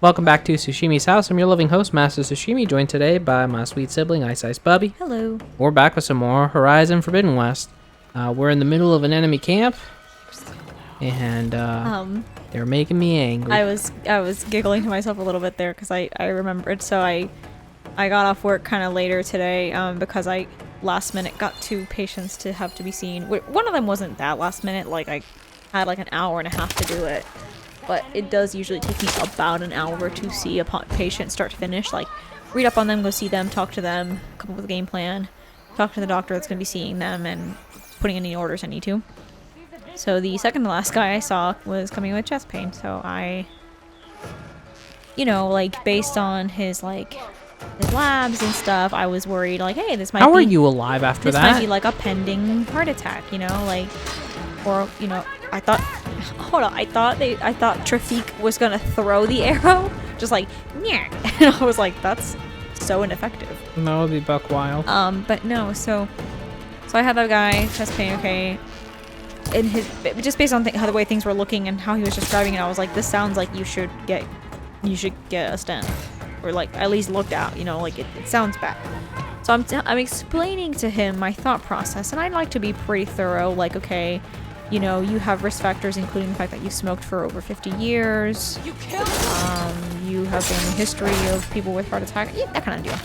Welcome back to Sushimi's House. I'm your loving host, Master Sushimi, joined today by my sweet sibling, Ice Ice Bubbie. Hello. We're back with some more Horizon Forbidden West. We're in the middle of an enemy camp, and they're making me angry. I was giggling to myself a little bit there because I remembered. So I got off work kind of later today because I last minute got 2 patients to have to be seen. One of them wasn't that last minute. Like I had like an hour and a half to do it. But it does usually take me about an hour to see a patient start to finish. Like, read up on them, go see them, talk to them, come up with a game plan, talk to the doctor that's going to be seeing them, and putting any orders I need to. So the second to last guy I saw was coming with chest pain. So I, like, based on his labs and stuff, I was worried, like, hey, this might be... How are you alive after that? This might be, like, a pending heart attack, or, I thought... Hold on, I thought Trafiq was gonna throw the arrow, just like, yeah, and I was like, that's so ineffective. That would be buck wild. But no, so I had that guy, chest pain, okay, and just based on how the way things were looking and how he was describing it, I was like, this sounds like you should get a stent, or like at least looked at, like it sounds bad. So I'm explaining to him my thought process, and I'd like to be pretty thorough, like, okay, you have risk factors, including the fact that you smoked for over 50 years. You have a history of people with heart attack. Yeah, that kind of deal.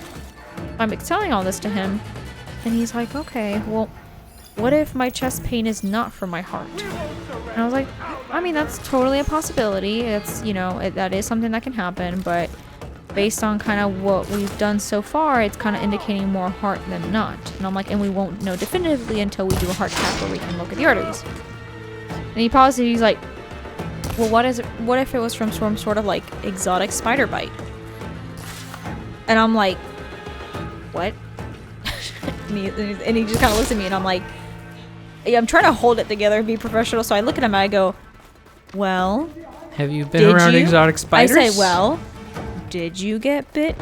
I'm telling all this to him, and he's like, okay, well, what if my chest pain is not from my heart? And I was like, I mean, that's totally a possibility. It's, that is something that can happen, but based on kind of what we've done so far, it's kind of indicating more heart than not. And I'm like, and we won't know definitively until we do a heart cath where we can look at the arteries. And he paused and he's like, well, what if it was from some sort of like exotic spider bite? And I'm like, what? and he just kind of looks at me, and I'm like, yeah, I'm trying to hold it together and be professional. So I look at him and I go, well, have you been around exotic spiders? I say, well, did you get bit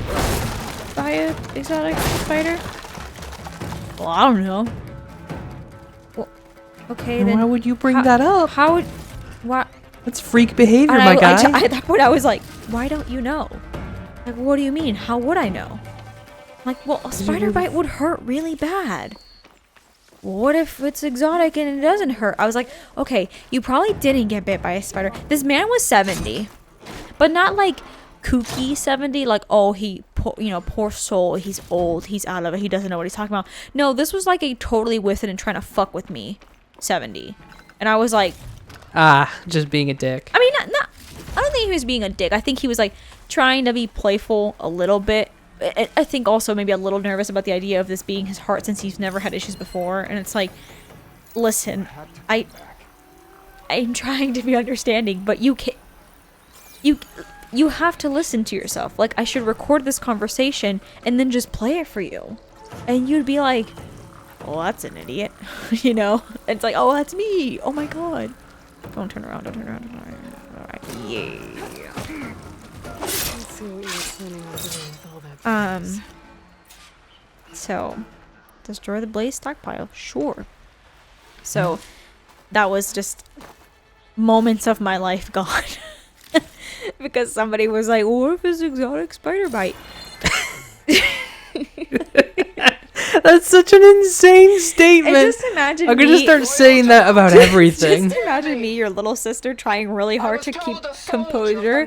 by an exotic spider? Well, I don't know. Well, okay, then why would you bring that up? Why? That's freak behavior, my guy. At that point, I was like, why don't you know? Like, what do you mean? How would I know? Like, well, a spider bite would hurt really bad. What if it's exotic and it doesn't hurt? I was like, okay, you probably didn't get bit by a spider. This man was 70, but not like kooky 70, like, oh, poor soul, he's old, he's out of it, he doesn't know what he's talking about. No, this was like a totally with it and trying to fuck with me 70. And I was like, just being a dick. I mean, not I don't think he was being a dick. I think he was like trying to be playful a little bit. I think also maybe a little nervous about the idea of this being his heart, since he's never had issues before. And it's like, listen, I'm trying to be understanding, but you have to listen to yourself. Like, I should record this conversation and then just play it for you. And you'd be like, well, that's an idiot. It's like, oh, that's me. Oh my god. Don't turn around. Alright. Yeah. So, destroy the blaze stockpile. Sure. So, that was just moments of my life gone. Because somebody was like, what if it's exotic spider bite? That's such an insane statement. And just imagine I'm gonna start saying that about everything. Just imagine me, your little sister, trying really hard to keep composure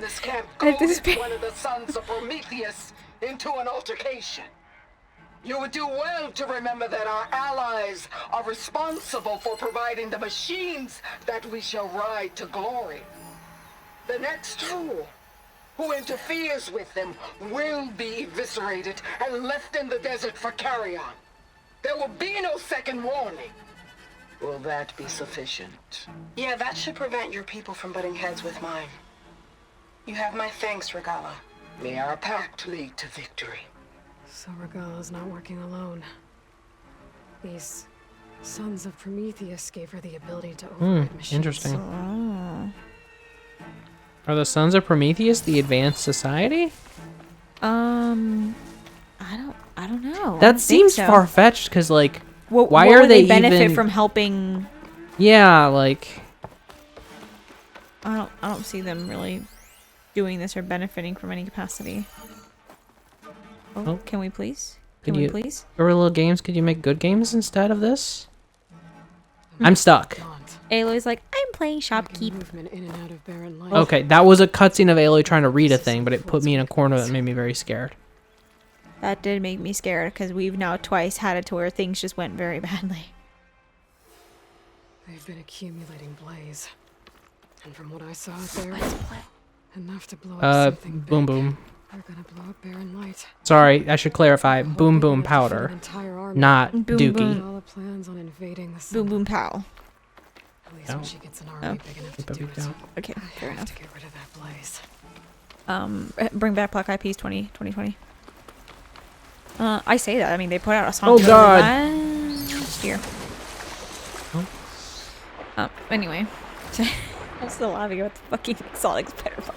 at this point. One of the sons of Prometheus into an altercation. You would do well to remember that our allies are responsible for providing the machines that we shall ride to glory. The next fool who interferes with them will be eviscerated and left in the desert for carrion. There will be no second warning. Will that be sufficient? Yeah, that should prevent your people from butting heads with mine. You have my thanks, Regala. May our pact lead to victory. So Regala's not working alone. These sons of Prometheus gave her the ability to override machines. Interesting. Are the Sons of Prometheus the advanced society? I don't know. That seems far-fetched, because, like, why are are they benefit even... from helping? Yeah, like... I don't see them really doing this or benefiting from any capacity. Oh. Can we please? Could Can we you- please? Guerrilla Games, could you make good games instead of this? I'm stuck. Aloy's like, I'm playing shopkeep. Movement in and out of barren light. Okay, that was a cutscene of Aloy trying to read a thing, but it put me in a corner that made me very scared. That did make me scared because we've now twice had it to where things just went very badly. They've been accumulating blaze. And from what I saw out there, enough to blow up something boom big. boom. They're gonna blow up barren light. Sorry, I should clarify. The whole Boom big boom enough to feed an powder, entire army. not Boom, Dookie. boom. All the plans on invading the Boom sun. boom pow. At least when Oh. she gets an army big enough to Keep do it it. down. Okay, I fair have enough. to get rid of that blaze. Bring back Black Eyed Peas 2020. I say that. I mean, they put out a song Oh, together God. last year. Oh. Anyway. I'm still laughing about the fucking Sonic Spider-Man.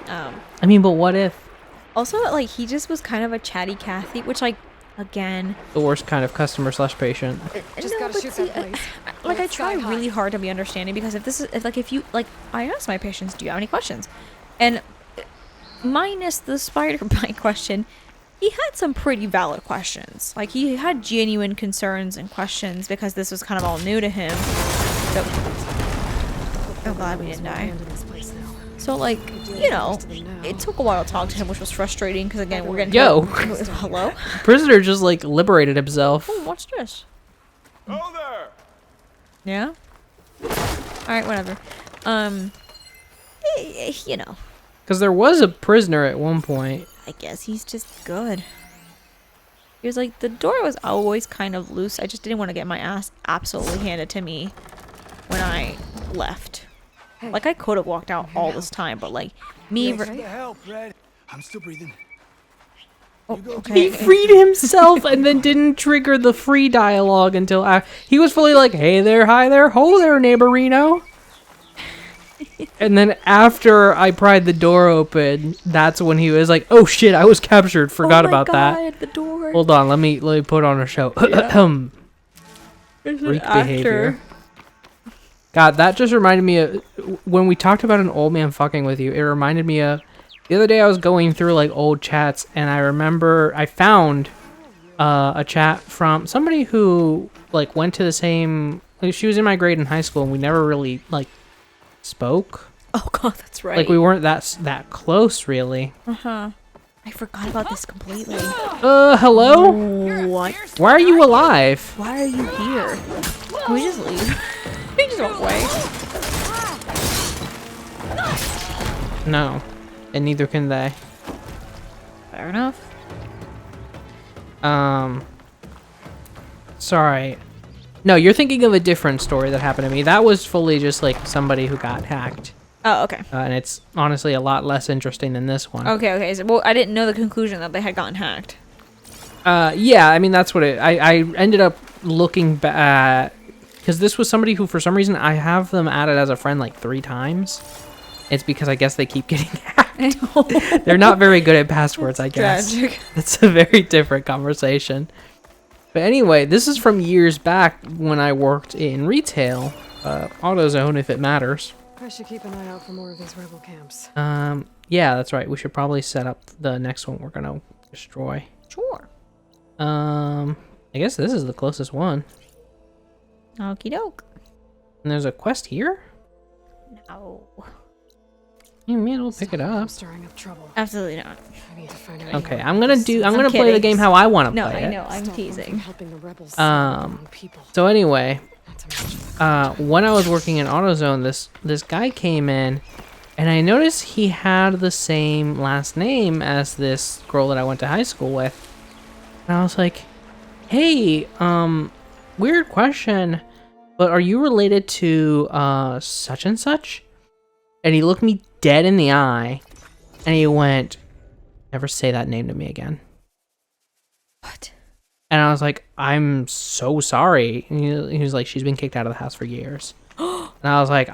I mean, but what if Also, like, he just was kind of a chatty Cathy, which, like, again... the worst kind of customer / patient? Just no, gotta but shoot see, that blaze. like, I Let's try sky high. really hard to be understanding because if you, like, I ask my patients, do you have any questions? And minus the Spider-Man question, he had some pretty valid questions. Like, he had genuine concerns and questions because this was kind of all new to him. So, I'm glad we didn't die. Abandon this place now. So, like, you know, it took a while to talk to him, which was frustrating because, again, we're getting... Yo. Hello? Prisoner just like liberated himself. Oh, what's this? Oh there! Yeah? Alright, whatever. You know, Because there was a prisoner at one point. I guess he's just good. He was like, the door was always kind of loose. I just didn't want to get my ass absolutely handed to me when I left. Like, I could have walked out all this time, but, like, me... Thanks for the help, Red. I'm still breathing. Oh, He okay. freed himself and then didn't trigger the free dialogue until he was fully like, hey there, hi there, ho there, neighborino. And then after I pried the door open, that's when he was like, oh shit, I was captured, forgot about that. The door. Hold on, let me put on a show. There's an Freak actor. behavior. God, that just reminded me of when we talked about an old man fucking with you. It reminded me of the other day I was going through like old chats and I remember I found a chat from somebody who like went to the same. Like, she was in my grade in high school and we never really like spoke. Oh god, that's right. Like we weren't that close really. Uh-huh. I forgot about this completely. Hello? What? Why are you alive? Why are you here? Can we just leave? We just walk away. No. And neither can they. Fair enough. Sorry. No, you're thinking of a different story that happened to me. That was fully just like somebody who got hacked. Oh, okay. And it's honestly a lot less interesting than this one. Okay. So, well, I didn't know the conclusion that they had gotten hacked. Yeah, I mean, that's what I ended up looking back, because this was somebody who, for some reason, I have them added as a friend like 3 times. It's because I guess they keep getting hacked. They're not very good at passwords, I guess. Tragic. It's a very different conversation. But anyway, this is from years back when I worked in retail. AutoZone, if it matters. I should keep an eye out for more of these rebel camps. Yeah, that's right. We should probably set up the next one we're gonna destroy. Sure. I guess this is the closest one. Okie doke. And there's a quest here? No. You may as well pick it I'm up. stirring up trouble. Absolutely not. I need to find out. Okay, I'm gonna play the kidding. game how I want to No, play I it. know. I'm Stop them from teasing. helping the rebels save their own people. So anyway, Not to mention the when I was working in AutoZone, this guy came in, and I noticed he had the same last name as this girl that I went to high school with. And I was like, hey, weird question, but are you related to such and such? And he looked me dead in the eye, and he went, never say that name to me again. What? And I was like, I'm so sorry. And he was like, she's been kicked out of the house for years. And I was like,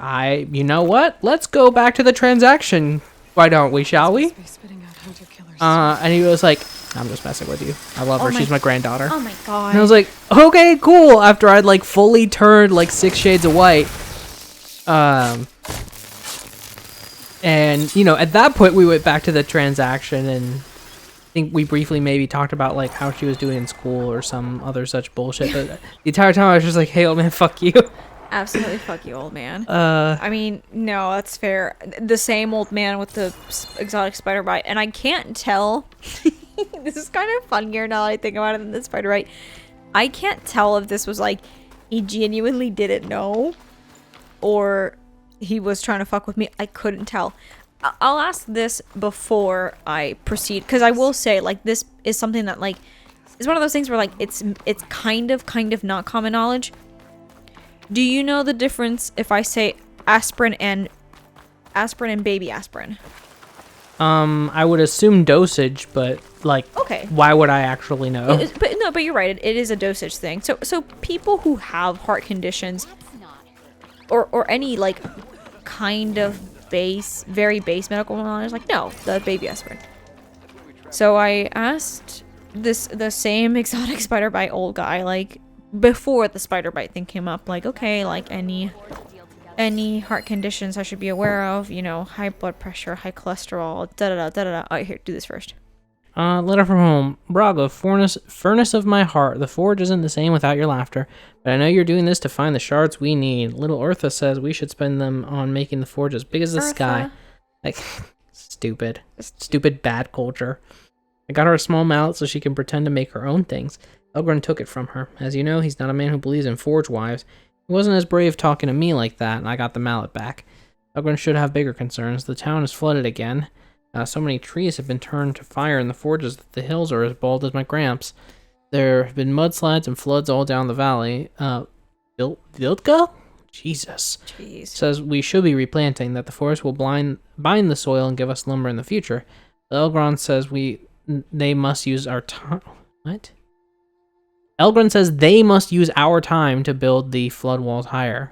you know what? Let's go back to the transaction. Why don't we, shall we? be spitting out hunter killers. And he was like, I'm just messing with you. I love her. She's my granddaughter. Oh my god. And I was like, okay, cool. After I'd like fully turned like 6 shades of white. And, you know, at that point, we went back to the transaction, and I think we briefly maybe talked about, like, how she was doing in school or some other such bullshit. But the entire time, I was just like, hey, old man, fuck you. Absolutely fuck you, old man. I mean, no, that's fair. The same old man with the exotic spider bite. And I can't tell. This is kind of funnier now that I think about it than the spider bite. I can't tell if this was like, he genuinely didn't know, or he was trying to fuck with me. I couldn't tell. I'll ask this before I proceed, because I will say, like, this is something that, like, is one of those things where, like, it's kind of not common knowledge. Do you know the difference if I say aspirin and baby aspirin? I would assume dosage, but, like, Okay. why would I actually know? But you're right. It is a dosage thing. So people who have heart conditions, or any, like, kind of very base medical knowledge, like, no, the baby aspirin. So I asked the same exotic spider bite old guy, like, before the spider bite thing came up, like, okay, like, any heart conditions I should be aware of, you know, high blood pressure, high cholesterol, da-da-da. Alright, here, do this first. Letter from home. Braga, furnace of my heart. The forge isn't the same without your laughter, but I know you're doing this to find the shards we need. Little Eartha says we should spend them on making the forge as big as the sky. Like, stupid bad culture. I got her a small mallet so she can pretend to make her own things. Elgren took it from her. As you know, he's not a man who believes in forge wives. He wasn't as brave talking to me like that, and I got the mallet back. Elgren should have bigger concerns. The town is flooded again. So many trees have been turned to fire in the forges that the hills are as bald as my gramps. There have been mudslides and floods all down the valley. Viltka? Jesus. Jeez. Says we should be replanting, that the forest will bind the soil and give us lumber in the future. Elgron says they must use our time. What? Elgren says they must use our time to build the flood walls higher.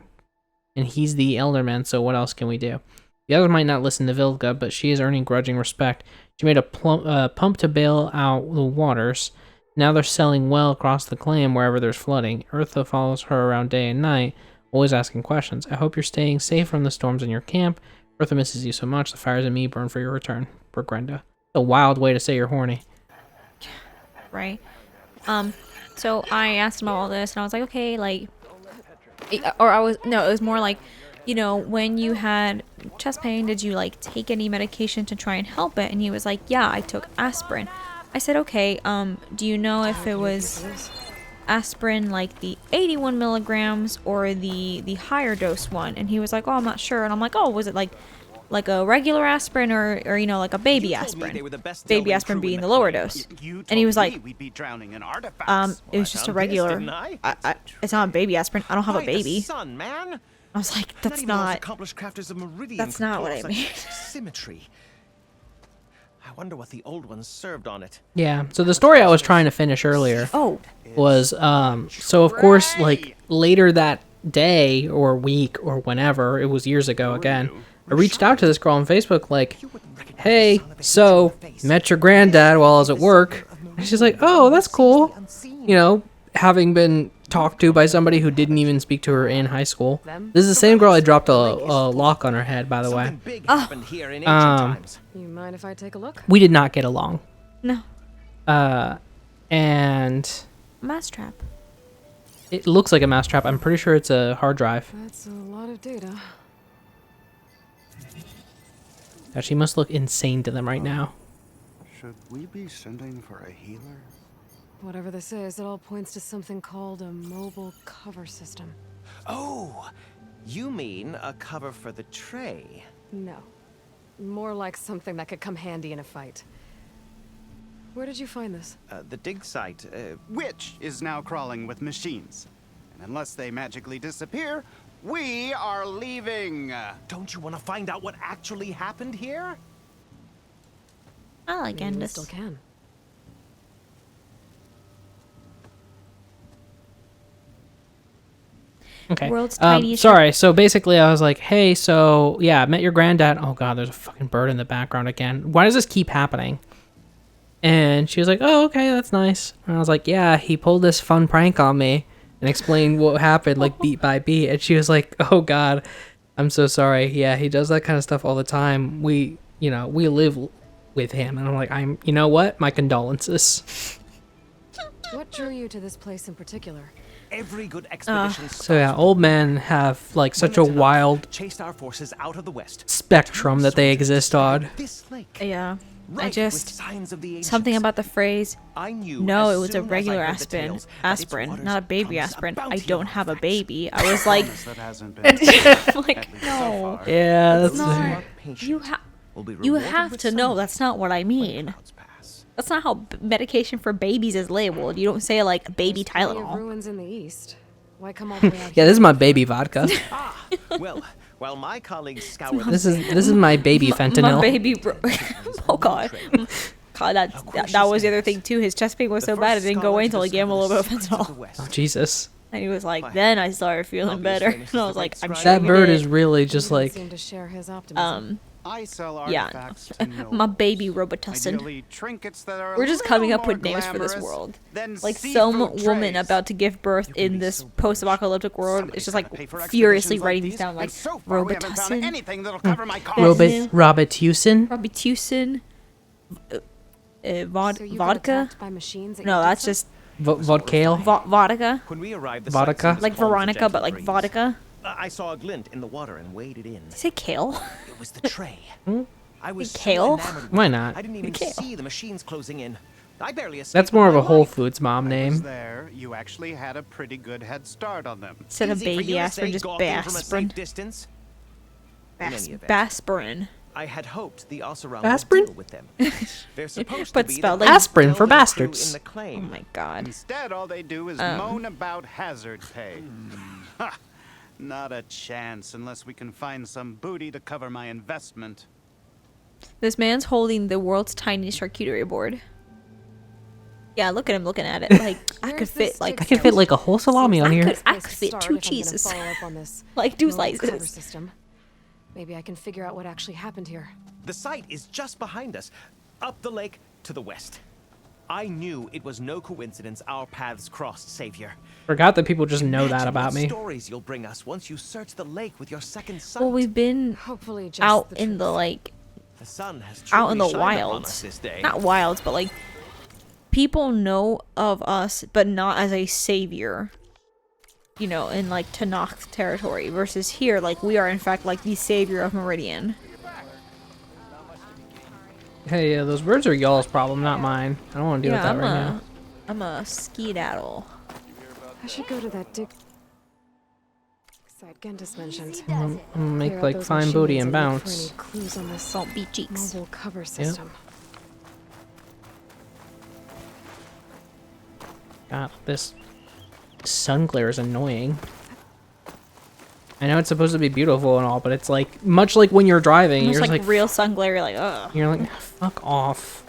And he's the elderman, so what else can we do? The others might not listen to Vilga, but she is earning grudging respect. She made a pump to bail out the waters. Now they're selling well across the clan wherever there's flooding. Eartha follows her around day and night, always asking questions. I hope you're staying safe from the storms in your camp. Eartha misses you so much. The fires in me burn for your return. Brenda. A wild way to say you're horny. Right. So I asked him all this, and I was like, okay, like, it was more like, you know, when you had chest pain, did you, like, take any medication to try and help it? And he was like, yeah, I took aspirin. I said, okay, do you know if it was aspirin, like, the 81 milligrams or the higher dose one? And he was like, oh, I'm not sure. And I'm like, oh, was it, like a regular aspirin or you know, like a baby aspirin? Baby aspirin being the lower dose. And he was like, it was just a regular. It's not a baby aspirin. I don't have a baby. I was like, that's not what I mean. Symmetry. I wonder what the old ones served on it. Yeah, so the story I was trying to finish earlier was, so of course, like, later that day or week or whenever, it was years ago again, I reached out to this girl on Facebook, like, hey, so, met your granddad while I was at work. And she's like, oh, that's cool. You know, having been talked to by somebody who didn't even speak to her in high school. This is the same girl I dropped a lock on her head, by the way. You mind if I take a look? We did not get along. No. And Mousetrap. it looks like a mousetrap. I'm pretty sure it's a hard drive. That's a lot of data. Now, she must look insane to them right now. Should we be sending for a healer? Whatever this is, it all points to something called a mobile cover system. Oh, you mean a cover for the tray? No. More like something that could come handy in a fight. Where did you find this? The dig site, Which is now crawling with machines. And unless they magically disappear, we are leaving. Don't you want to find out what actually happened here? I like Maybe we Endus. still can. Okay. World's tiniest sorry. So basically, I was like, "Hey, so yeah, I met your granddad." Oh God, there's a fucking bird in the background again. Why does this keep happening? And she was like, "Oh, okay, that's nice." And I was like, "Yeah, he pulled this fun prank on me and explained what happened, like beat by beat." And she was like, "Oh God, I'm so sorry. Yeah, he does that kind of stuff all the time. We live with him, and I'm like, you know what? My condolences. What drew you to this place in particular? Every good expedition So yeah, old men have like such a wild chased our forces out of the west. spectrum that they exist on. This lake. Yeah. I Rife just with signs of the something ancients. about the phrase. I knew No, as it was a soon as I regular heard the aspirin. tales that its Aspirin, waters not a baby promise aspirin. I bounty don't on have a artifacts. baby. I was like, Promise that hasn't been like at least so no. far. Yeah, Those that's who not- are patient You will be you rewarded have with to know sunlight that's not what I when mean. clouds pass. That's not how medication for babies is labeled. You don't say like baby There's plenty of Tylenol. ruins in the east. Why come all the way out yeah. here? This is my baby vodka. Well, while my colleagues scour This is my baby fentanyl. My baby. Oh god. God, that was the other thing too. His chest pain was so bad it didn't go away until I gave him a little bit of fentanyl. Oh Jesus. And he was like, then I started feeling better. And I was like, I'm sure That you bird did. is really You just don't like seem to share his optimism. I sell Yeah. artifacts to no My one. baby Robitussin. Ideally, trinkets that are a We're just little coming up more with names for this glamorous world. than Like seafood some woman trays. about to give birth in this post-apocalyptic world is just like Somebody's gotta pay for furiously expeditions writing like these down like and so far we haven't found Robitussin, anything that'll cover my costs. Robitussin. Robitussin, So you got vodka. attacked by machines at No, your that's dig just Vodka. vodka. When we arrived, the Vodka? sight seemed Like as calm as a Veronica, gentle but like breeze. vodka. I saw a glint in the water and waded in. Did you say kale? It was the tray. I was Kale? so enamored with Why it, not? I didn't even Kale. see the machines closing in. I barely escaped. That's more of a with my Whole life. Foods mom I was name. there. You actually had a pretty good head start on them. Instead of Easy for baby you to aspirin, say just gawking from a aspirin. safe distance. In any event, Aspirin. I had hoped the Oseram Aspirin? would deal with them. They're supposed But to be spelled the like- Aspirin for delving crew bastards. In the claim. Oh my god. Instead, all they do is moan about hazard pay. Ha! Not a chance unless we can find some booty to cover my investment. This man's holding the world's tiniest charcuterie board. Yeah, look at him looking at it. Like I could Where's fit this like I can fit like a whole salami on here. I could fit 2 cheeses. Like 2 slices. System. Maybe I can figure out what actually happened here. The site is just behind us, up the lake to the west. I knew it was no coincidence our paths crossed, Savior. Forgot that people just know that Imagine about what me. Stories you'll bring us once you search the lake with your second sight. Well, we've been Hopefully, just out the in truth. the like The sun has out in the truly shined upon us wilds. this day. Not wilds, but like people know of us, but not as a savior. You know, in like Tanakh territory versus here, like we are in fact like the savior of Meridian. Hey, yeah, those birds are y'all's problem, not mine. I don't want to deal with that right now. I'm a skedaddle. I should go to that dig site Gentis mentioned. I'm gonna make Clear out like those fine booty machines and look for bounce. any clues on this Don't be cheeks. mobile cover system. God, this sun glare is annoying. I know it's supposed to be beautiful and all, but it's like much like when you're driving, Almost you're like just like real sun glare. You're like, ugh. you're like fuck off.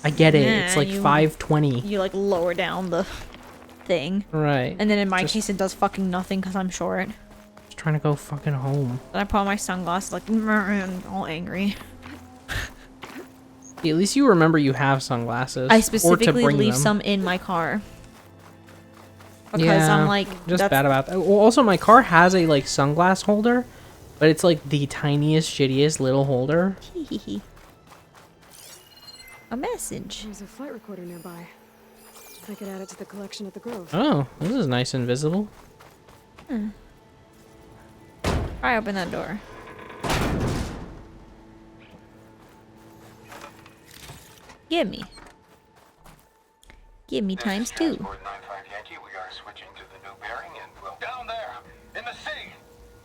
I get it. It's Nah, like you- 5:20. You like lower down the thing, Right. and then in my Just- case it does fucking nothing because I'm short. Just trying to go fucking home. Then I put on my sunglasses like all angry. At least you remember you have sunglasses. I or to specifically bring leave them. some in my car. Because Yeah, I'm like, just that's bad about that. Well, also my car has a like sunglass holder, but it's like the tiniest, shittiest little holder. a message. There's a flight recorder nearby. I could add it to the collection at the Grove. Oh, this is nice and visible. I open that door. Give me times 2. Passport 95 Yankee, we are switching to the new bearing and we'll... Down there, in the sea!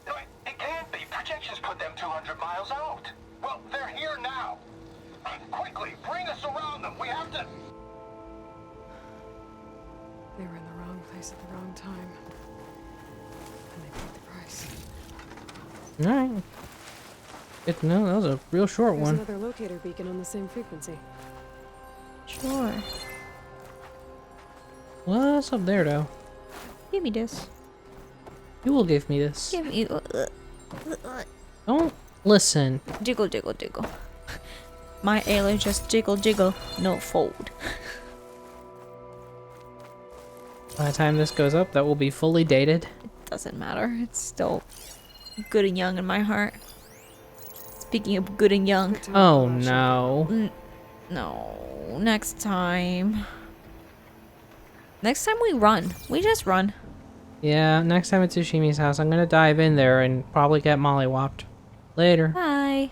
No, it can't be. Projections put them 200 miles out. Well, they're here now. Quickly, bring us around them. We have to... They were in the wrong place at the wrong time. And they paid the price. Alright. Good to know. That was a real short There's one. another locator beacon on the same frequency. Sure. What's up there, though? Give me this. You will give me this. Give me. Don't listen. Jiggle, jiggle, jiggle. My alien just jiggle, jiggle, no fold. By the time this goes up, that will be fully dated. Doesn't matter. It's still good and young in my heart. Speaking of good and young. Oh no. No, next time. Next time we run. We just run. Yeah, next time at Tsushimi's house, I'm gonna dive in there and probably get mollywopped. Later. Bye.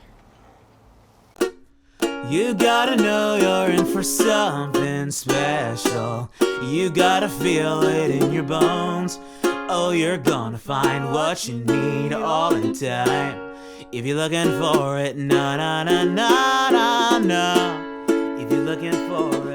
You gotta know you're in for something special. You gotta feel it in your bones. Oh, you're gonna find what you need all in time. If you're looking for it, na na na na na na. If you're looking for it.